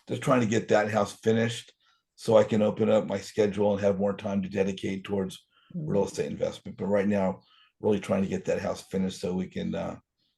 Just trying to get that house finished so I can open up my schedule and have more time to dedicate towards real estate investment. But right now, really trying to get that house finished so we can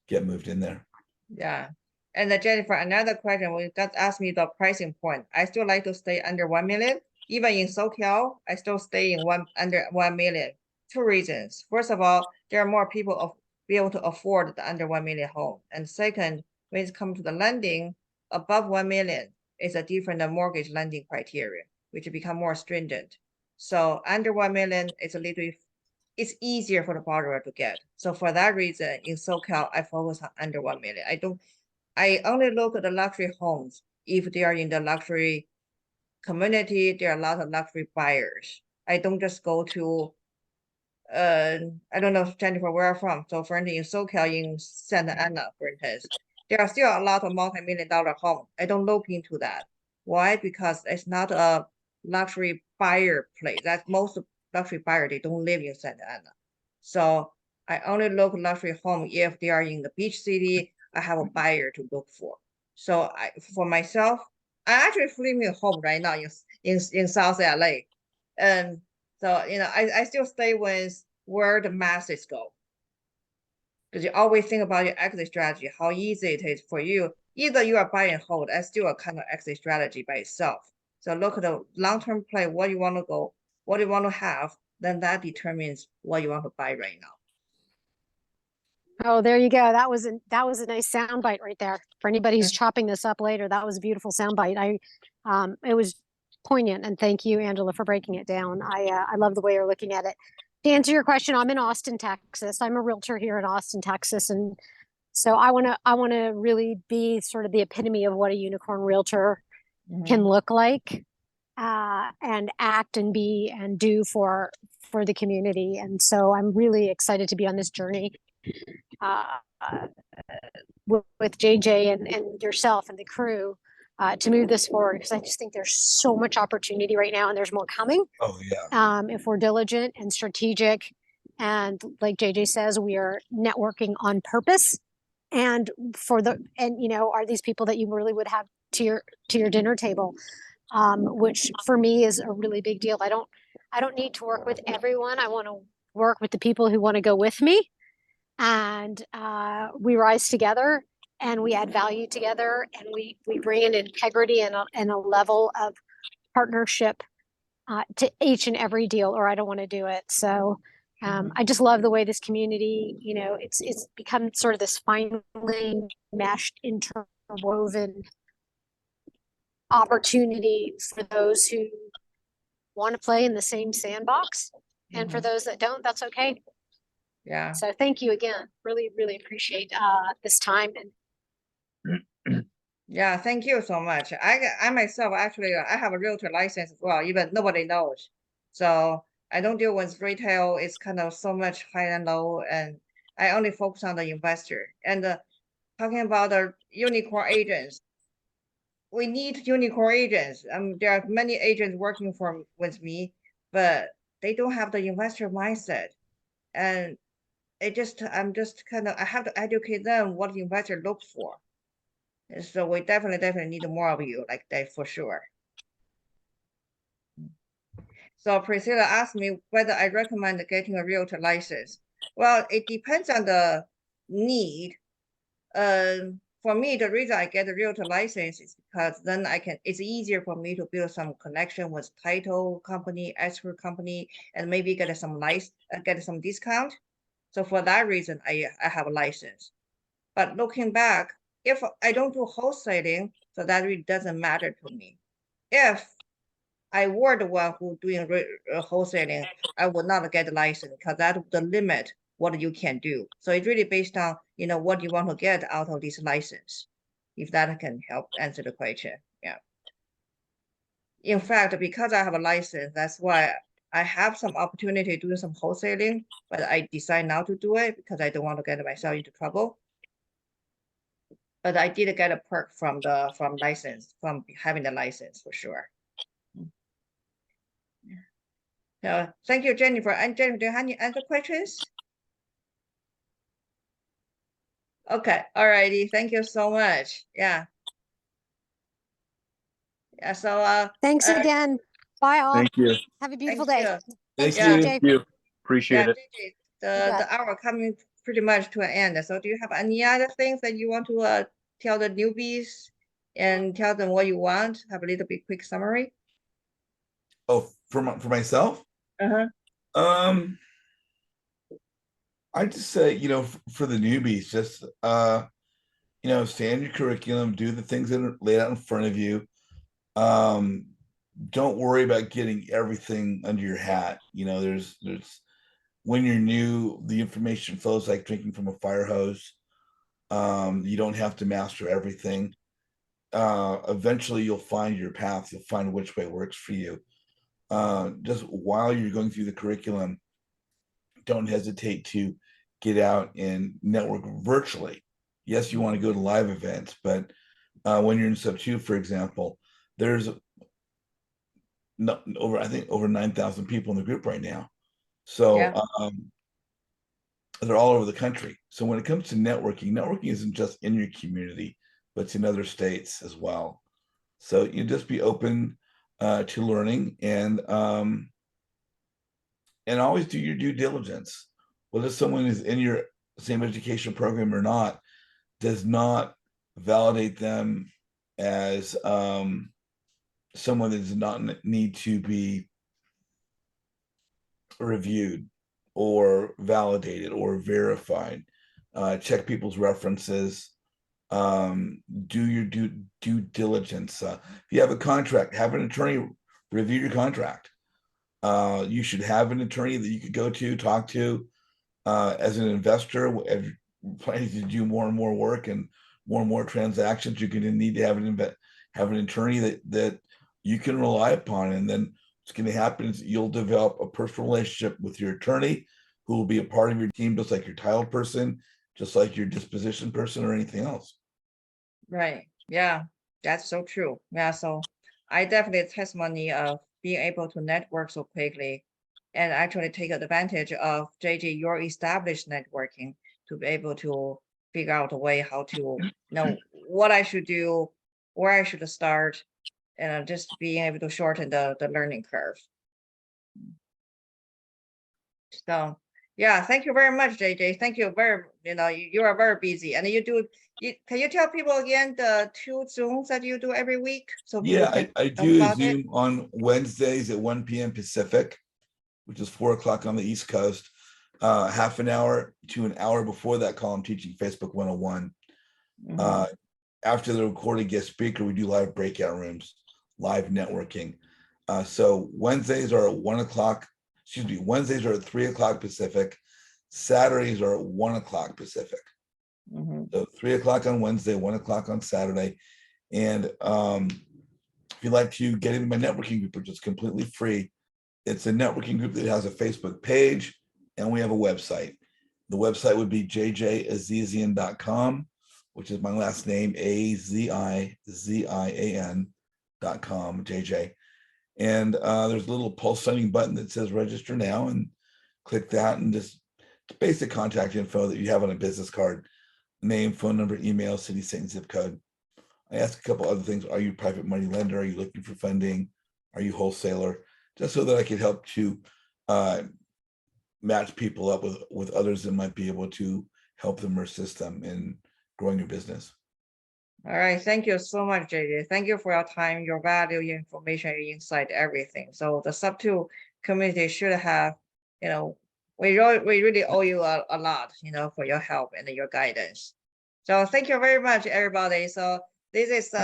get moved in there. Yeah. And Jennifer, another question, we just asked me the pricing point. I still like to stay under 1 million. Even in SoCal, I still stay in under 1 million. Two reasons. First of all, there are more people be able to afford the under 1 million home. And second, when it comes to the lending, above 1 million is a different mortgage lending criteria, which become more stringent. So under 1 million, it's easier for the borrower to get. So for that reason, in SoCal, I focus on under 1 million. I only look at the luxury homes if they are in the luxury community. There are a lot of luxury buyers. I don't just go to, I don't know, Jennifer, where I'm from. So for instance, in SoCal, in Santa Ana, for instance, there are still a lot of multi-million-dollar homes. I don't look into that. Why? Because it's not a luxury buyer place. That's most luxury buyers, they don't live in Santa Ana. So I only look luxury home if they are in the beach city. I have a buyer to look for. So for myself, I actually flipping a home right now in South LA. And so, you know, I still stay with where the masses go. Because you always think about your exit strategy, how easy it is for you. Either you are buy and hold, that's still a kind of exit strategy by itself. So look at the long-term play, what you want to go, what you want to have, then that determines what you want to buy right now. Oh, there you go. That was a nice soundbite right there. For anybody who's chopping this up later, that was a beautiful soundbite. It was poignant, and thank you, Angela, for breaking it down. I love the way you're looking at it. To answer your question, I'm in Austin, Texas. I'm a realtor here in Austin, Texas, and so I want to really be sort of the epitome of what a unicorn realtor can look like, and act and be and do for for the community. And so I'm really excited to be on this journey uh, with JJ and yourself and the crew to move this forward, because I just think there's so much opportunity right now and there's more coming. Oh yeah. If we're diligent and strategic, and like JJ says, we are networking on purpose. And are these people that you really would have to your dinner table, which for me is a really big deal. I don't need to work with everyone. I want to work with the people who want to go with me, and we rise together and we add value together, and we bring in integrity and a level of partnership to each and every deal, or I don't want to do it. So I just love the way this community, it's become sort of this finely meshed, interwoven opportunity for those who want to play in the same sandbox. And for those that don't, that's okay. Yeah. So thank you again. Really, really appreciate this time. And Yeah, thank you so much. I myself actually I have a realtor license as well, even nobody knows. So I don't deal with retail. It's kind of so much high and low, and I only focus on the investor. And talking about the unicorn agents, we need unicorn agents. There are many agents working with me, but they don't have the investor mindset, and I'm just kind of I have to educate them what the investor looks for. And so we definitely need more of you like that for sure. So Priscilla asked me whether I recommend getting a realtor license. Well, it depends on the need. For me, the reason I get a realtor license is because then it's easier for me to build some connection with title company, escrow company, and maybe get some discount. So for that reason, I have a license. But looking back, if I don't do wholesaling, so that really doesn't matter to me. If I were the one who doing wholesaling, I would not get a license because that would limit what you can do. So it's really based on what you want to get out of this license. If that can help answer the question, yeah. In fact, because I have a license, that's why I have some opportunity to do some wholesaling, but I decide not to do it because I don't want to get myself into trouble. But I did get a perk from having the license for sure. So thank you, Jennifer. And Jennifer, do you have any other questions? Okay, all righty. Thank you so much. Yeah. Yeah. So thanks again. Bye all. Thank you. Have a beautiful thank day. you. Thanks, Yeah. JJ. Thank you. Appreciate it. JJ, the hour coming pretty much to an end. So do you have any other things that you want to tell the newbies and tell them what you want? Have a little bit quick summary. Oh, for myself, Uh-huh. I just say, for the newbies, just stay on your curriculum, do the things that are laid out in front of you. Don't worry about getting everything under your hat. There's when you're new, the information flows like drinking from a fire hose. You don't have to master everything. Eventually you'll find your path, you'll find which way works for you. Just while you're going through the curriculum, don't hesitate to get out and network virtually. Yes, you want to go to live events, but when you're in sub 2, for example, there's over 9,000 people in the group right now. So Yeah. they're all over the country. So when it comes to networking isn't just in your community, but it's in other states as well. So you just be open to learning and always do your due diligence. Whether someone is in your same education program or not does not validate them as someone that does not need to be reviewed or validated or verified. Check people's references. Do your due diligence. If you have a contract, have an attorney review your contract. You should have an attorney that you could go to, talk to. As an investor, if you're planning to do more and more work and more transactions, you're going to need to have an attorney that you can rely upon. And then what's going to happen is you'll develop a personal relationship with your attorney, who will be a part of your team, just like your title person, just like your disposition person, or anything else. Right. Yeah, that's so true. Yeah, so I definitely testimony of being able to network so quickly and actually take advantage of JJ, your established networking to be able to figure out a way how to know what I should do, where I should start, and just being able to shorten the learning curve. So yeah, thank you very much, JJ. Thank you very, you are very busy, and can you tell people again the 2 Zooms that you do every week? So people Yeah, can I know do a about it? Zoom on Wednesdays at 1 p.m. Pacific, which is 4 o'clock on the East Coast. Half an hour to an hour before that call, I'm teaching Facebook 101. Mhm. After the recorded guest speaker, we do live breakout rooms, live networking. So Wednesdays are at 1 o'clock. Excuse me, Wednesdays are at 3 o'clock Pacific. Saturdays are at 1 o'clock Pacific. Mhm. So 3 o'clock on Wednesday, 1 o'clock on Saturday. And if you'd like to get into my networking group, which is completely free, it's a networking group that has a Facebook page, and we have a website. The website would be jjazizian.com, which is my last name, AZIZIAN.com, JJ. And there's a little pulse signing button that says register now, and click that, and just basic contact info that you have on a business card: name, phone number, email, city, state, and zip code. I ask a couple other things. Are you a private money lender? Are you looking for funding? Are you wholesaler? Just so that I could help to match people up with others that might be able to help them or assist them in growing your business. All right, thank you so much, JJ. Thank you for your time, your value, your information, your insight, everything. So the sub-2 community should have, we really owe you a lot, for your help and your guidance. So thank you very much, everybody. So this is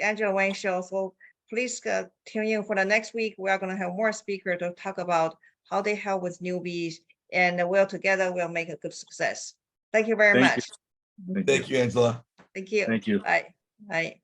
Angela Wang Show. So please tune in for the next week. We are going to have more speakers to talk about how they help with newbies, and together we'll make a good success. Thank you very Thank much. you. Thank you, Angela. Thank you. Thank you. Bye. Bye.